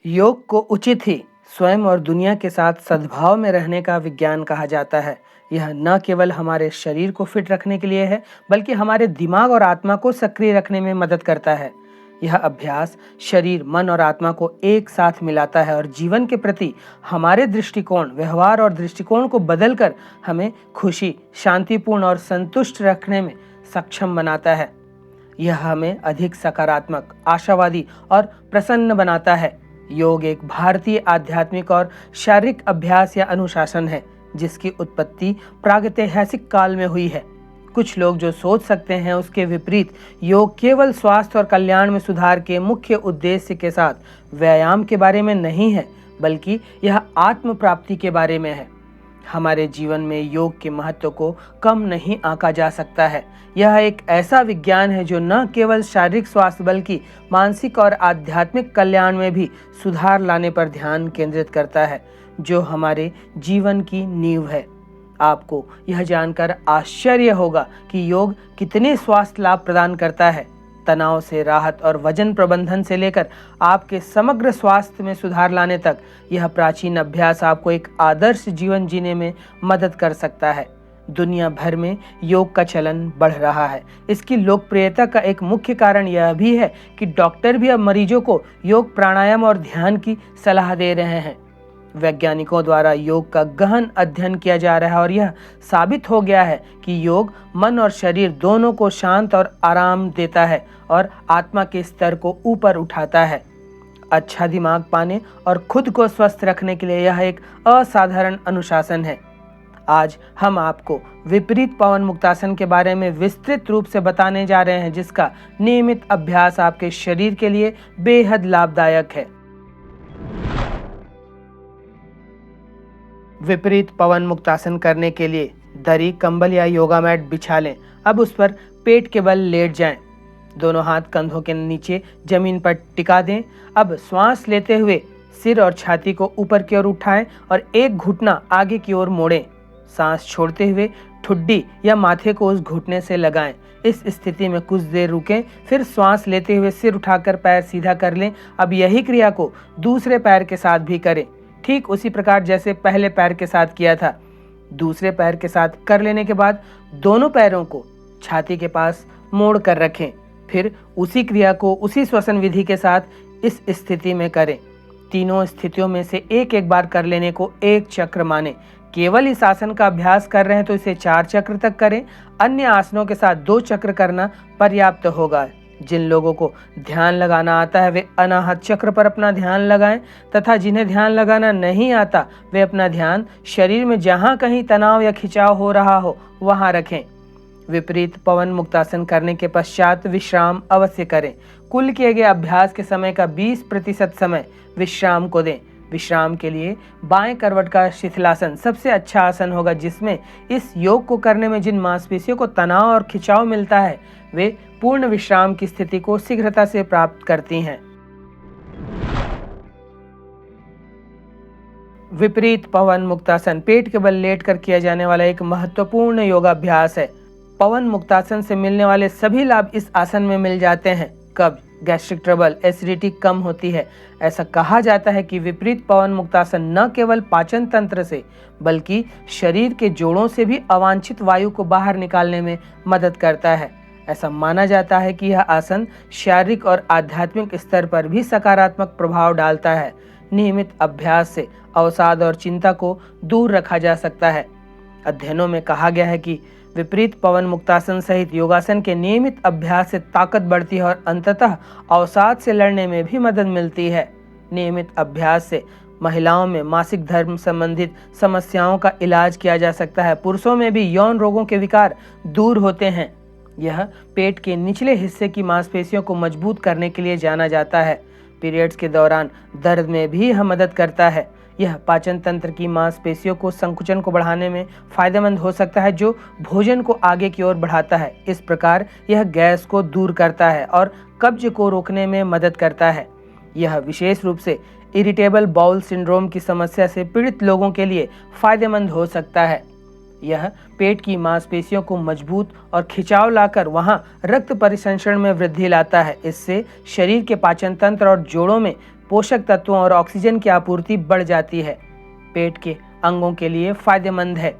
योग को उचित ही स्वयं और दुनिया के साथ सद्भाव में रहने का विज्ञान कहा जाता है। यह न केवल हमारे शरीर को फिट रखने के लिए है, बल्कि हमारे दिमाग और आत्मा को सक्रिय रखने में मदद करता है। यह अभ्यास शरीर, मन और आत्मा को एक साथ मिलाता है और जीवन के प्रति हमारे दृष्टिकोण, व्यवहार और दृष्टिकोण को बदलकर हमें खुशी, शांतिपूर्ण और संतुष्ट रखने में सक्षम बनाता है। यह हमें अधिक सकारात्मक, आशावादी और प्रसन्न बनाता है। योग एक भारतीय आध्यात्मिक और शारीरिक अभ्यास या अनुशासन है, जिसकी उत्पत्ति प्रागैतिहासिक काल में हुई है। कुछ लोग जो सोच सकते हैं उसके विपरीत, योग केवल स्वास्थ्य और कल्याण में सुधार के मुख्य उद्देश्य के साथ व्यायाम के बारे में नहीं है, बल्कि यह आत्म प्राप्ति के बारे में है। हमारे जीवन में योग के महत्व को कम नहीं आंका जा सकता है। यह एक ऐसा विज्ञान है जो न केवल शारीरिक स्वास्थ्य बल्कि मानसिक और आध्यात्मिक कल्याण में भी सुधार लाने पर ध्यान केंद्रित करता है, जो हमारे जीवन की नींव है। आपको यह जानकर आश्चर्य होगा कि योग कितने स्वास्थ्य लाभ प्रदान करता है। तनाव से राहत और वजन प्रबंधन से लेकर आपके समग्र स्वास्थ्य में सुधार लाने तक यह प्राचीन अभ्यास आपको एक आदर्श जीवन जीने में मदद कर सकता है। दुनिया भर में योग का चलन बढ़ रहा है। इसकी लोकप्रियता का एक मुख्य कारण यह भी है कि डॉक्टर भी अब मरीजों को योग, प्राणायाम और ध्यान की सलाह दे रहे हैं। वैज्ञानिकों द्वारा योग का गहन अध्ययन किया जा रहा है और यह साबित हो गया है कि योग मन और शरीर दोनों को शांत और आराम देता है और आत्मा के स्तर को ऊपर उठाता है। अच्छा दिमाग पाने और खुद को स्वस्थ रखने के लिए यह एक असाधारण अनुशासन है। आज हम आपको विपरीत पवन मुक्तासन के बारे में विस्तृत रूप से बताने जा रहे हैं, जिसका नियमित अभ्यास आपके शरीर के लिए बेहद लाभदायक है। विपरीत पवन मुक्तासन करने के लिए दरी, कंबल या योगा मैट बिछा लें। अब उस पर पेट के बल लेट जाएं। दोनों हाथ कंधों के नीचे जमीन पर टिका दें। अब श्वास लेते हुए सिर और छाती को ऊपर की ओर उठाएं और एक घुटना आगे की ओर मोड़ें। सांस छोड़ते हुए ठुड्डी या माथे को उस घुटने से लगाएं। इस स्थिति में कुछ देर रुकें, फिर श्वास लेते हुए सिर उठाकर पैर सीधा कर लें। अब यही क्रिया को दूसरे पैर के साथ भी करें, ठीक उसी प्रकार जैसे पहले पैर के साथ किया था। दूसरे पैर के साथ कर लेने के बाद दोनों पैरों को छाती के पास मोड़ कर रखें। फिर उसी क्रिया को उसी श्वसन विधि के साथ इस स्थिति में करें। तीनों स्थितियों में से एक एक बार कर लेने को एक चक्र माने। केवल इस आसन का अभ्यास कर रहे हैं तो इसे 4 चक्र तक करें। अन्य आसनों के साथ 2 चक्र करना पर्याप्त होगा। जिन लोगों को ध्यान लगाना आता है वे अनाहत चक्र पर अपना ध्यान लगाएं, तथा जिन्हें ध्यान लगाना नहीं आता वे अपना ध्यान शरीर में जहां कहीं तनाव या खिंचाव हो रहा हो वहां रखें। विपरीत पवन मुक्तासन करने के पश्चात विश्राम अवश्य करें। कुल किए गए अभ्यास के समय का 20% समय विश्राम को दें। विश्राम के लिए बाएं करवट का शिथिलासन सबसे अच्छा आसन होगा, जिसमें इस योग को करने में जिन मांसपेशियों को तनाव और खिंचाव मिलता है वे पूर्ण विश्राम की स्थिति को शीघ्रता से प्राप्त करती हैं। विपरीत पवन मुक्तासन पेट के बल लेटकर किया जाने वाला एक महत्वपूर्ण योगाभ्यास है। पवन मुक्तासन से मिलने वाले सभी लाभ इस आसन में मिल जाते हैं। कब्ज, गैस्ट्रिक ट्रबल, एसिडिटी कम होती है। ऐसा कहा जाता है कि विपरीत पवन मुक्तासन न केवल पाचन तंत्र से बल्कि शरीर के जोड़ों से भी अवांछित वायु को बाहर निकालने में मदद करता है। ऐसा माना जाता है कि यह आसन शारीरिक और आध्यात्मिक स्तर पर भी सकारात्मक प्रभाव डालता है। नियमित अभ्यास से अवसाद और चिंता को दूर रखा जा सकता है। अध्ययनों में कहा गया है कि विपरीत पवन मुक्तासन सहित योगासन के नियमित अभ्यास से ताकत बढ़ती है और अंततः अवसाद से लड़ने में भी मदद मिलती है। नियमित अभ्यास से महिलाओं में मासिक धर्म संबंधित समस्याओं का इलाज किया जा सकता है। पुरुषों में भी यौन रोगों के विकार दूर होते हैं। यह पेट के निचले हिस्से की मांसपेशियों को मजबूत करने के लिए जाना जाता है। पीरियड्स के दौरान दर्द में भी यह मदद करता है। यह पाचन तंत्र की मांसपेशियों को संकुचन को बढ़ाने में फायदेमंद हो सकता है, जो भोजन को आगे की ओर बढ़ाता है। इस प्रकार यह गैस को दूर करता है और कब्ज को रोकने में मदद करता है। यह विशेष रूप से इरिटेबल बाउल सिंड्रोम की समस्या से पीड़ित लोगों के लिए फायदेमंद हो सकता है। यह पेट की मांसपेशियों को मजबूत और खिंचाव लाकर वहां रक्त परिसंचरण में वृद्धि लाता है। इससे शरीर के पाचन तंत्र और जोड़ों में पोषक तत्वों और ऑक्सीजन की आपूर्ति बढ़ जाती है। पेट के अंगों के लिए फायदेमंद है।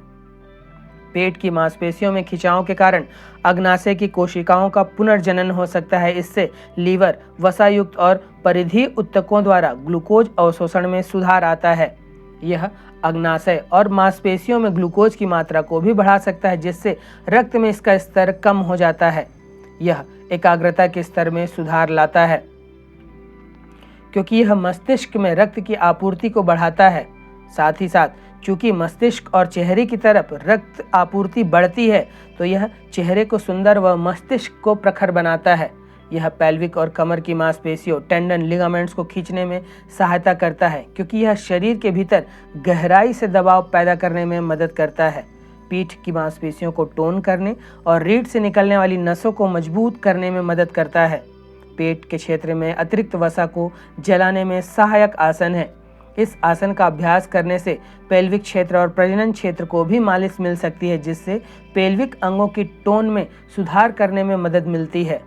पेट की मांसपेशियों में खिंचाव के कारण अग्नाशय की कोशिकाओं का पुनर्जनन हो सकता है। इससे लीवर, वसायुक्त और परिधीय ऊतकों द्वारा ग्लूकोज अवशोषण में सुधार आता है। यह अग्नाशय और मांसपेशियों में ग्लूकोज की मात्रा को भी बढ़ा सकता है, जिससे रक्त में इसका स्तर कम हो जाता है। यह एकाग्रता के स्तर में सुधार लाता है, क्योंकि यह मस्तिष्क में रक्त की आपूर्ति को बढ़ाता है। साथ ही साथ चूंकि मस्तिष्क और चेहरे की तरफ रक्त आपूर्ति बढ़ती है, तो यह चेहरे को सुंदर व मस्तिष्क को प्रखर बनाता है। यह पेल्विक और कमर की मांसपेशियों, टेंडन, लिगामेंट्स को खींचने में सहायता करता है, क्योंकि यह शरीर के भीतर गहराई से दबाव पैदा करने में मदद करता है। पीठ की मांसपेशियों को टोन करने और रीढ़ से निकलने वाली नसों को मजबूत करने में मदद करता है। पेट के क्षेत्र में अतिरिक्त वसा को जलाने में सहायक आसन है। इस आसन का अभ्यास करने से पेल्विक क्षेत्र और प्रजनन क्षेत्र को भी मालिश मिल सकती है, जिससे पेल्विक अंगों की टोन में सुधार करने में मदद मिलती है।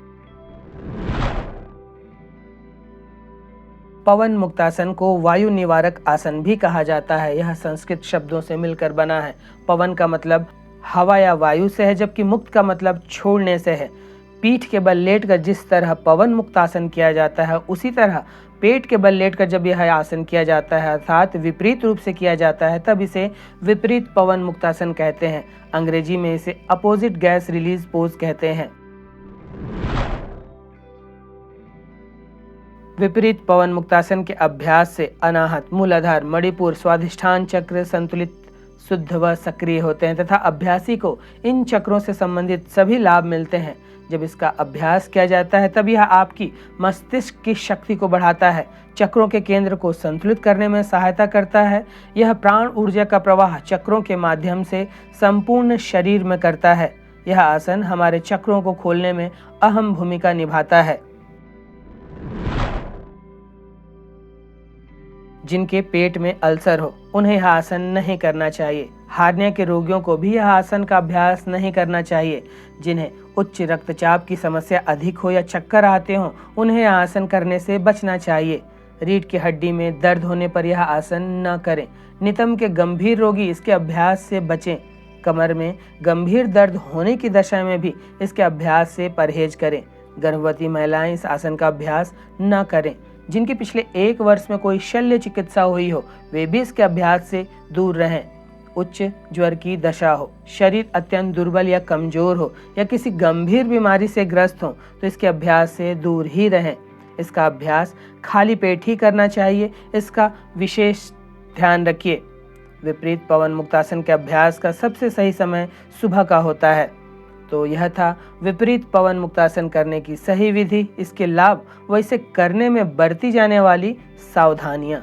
पवन मुक्तासन को वायु निवारक आसन भी कहा जाता है। यह संस्कृत शब्दों से मिलकर बना है। पवन का मतलब हवा या वायु से है, जबकि मुक्त का मतलब छोड़ने से है। पीठ के बल लेटकर जिस तरह पवन मुक्तासन किया जाता है, उसी तरह पेट के बल लेटकर जब यह आसन किया जाता है, अर्थात विपरीत रूप से किया जाता है, तब इसे विपरीत पवन मुक्तासन कहते हैं। अंग्रेजी में इसे अपोजिट गैस रिलीज पोज कहते हैं। विपरीत पवन मुक्तासन के अभ्यास से अनाहत, मूलाधार, मणिपुर, स्वाधिष्ठान चक्र संतुलित, शुद्ध व सक्रिय होते हैं तथा अभ्यासी को इन चक्रों से संबंधित सभी लाभ मिलते हैं। जब इसका अभ्यास किया जाता है, तब यह आपकी मस्तिष्क की शक्ति को बढ़ाता है, चक्रों के केंद्र को संतुलित करने में सहायता करता है। यह प्राण ऊर्जा का प्रवाह चक्रों के माध्यम से संपूर्ण शरीर में करता है। यह आसन हमारे चक्रों को खोलने में अहम भूमिका निभाता है। जिनके पेट में अल्सर हो, उन्हें यह आसन नहीं करना चाहिए। हार्निया के रोगियों को भी यह आसन का अभ्यास नहीं करना चाहिए। जिन्हें उच्च रक्तचाप की समस्या अधिक हो या चक्कर आते हों, उन्हें यह आसन करने से बचना चाहिए। रीढ़ की हड्डी में दर्द होने पर यह आसन न करें। नितंब के गंभीर रोगी इसके अभ्यास से बचें। कमर में गंभीर दर्द होने की दशा में भी इसके अभ्यास से परहेज करें। गर्भवती महिलाएं इस आसन का अभ्यास न करें। जिनके पिछले 1 वर्ष में कोई शल्य चिकित्सा हुई हो, वे भी इसके अभ्यास से दूर रहें। उच्च ज्वर की दशा हो, शरीर अत्यंत दुर्बल या कमजोर हो या किसी गंभीर बीमारी से ग्रस्त हो, तो इसके अभ्यास से दूर ही रहें। इसका अभ्यास खाली पेट ही करना चाहिए, इसका विशेष ध्यान रखिए। विपरीत पवन मुक्तासन के अभ्यास का सबसे सही समय सुबह का होता है। तो यह था विपरीत पवन मुक्तासन करने की सही विधि, इसके लाभ व इसे करने में बरती जाने वाली सावधानियां।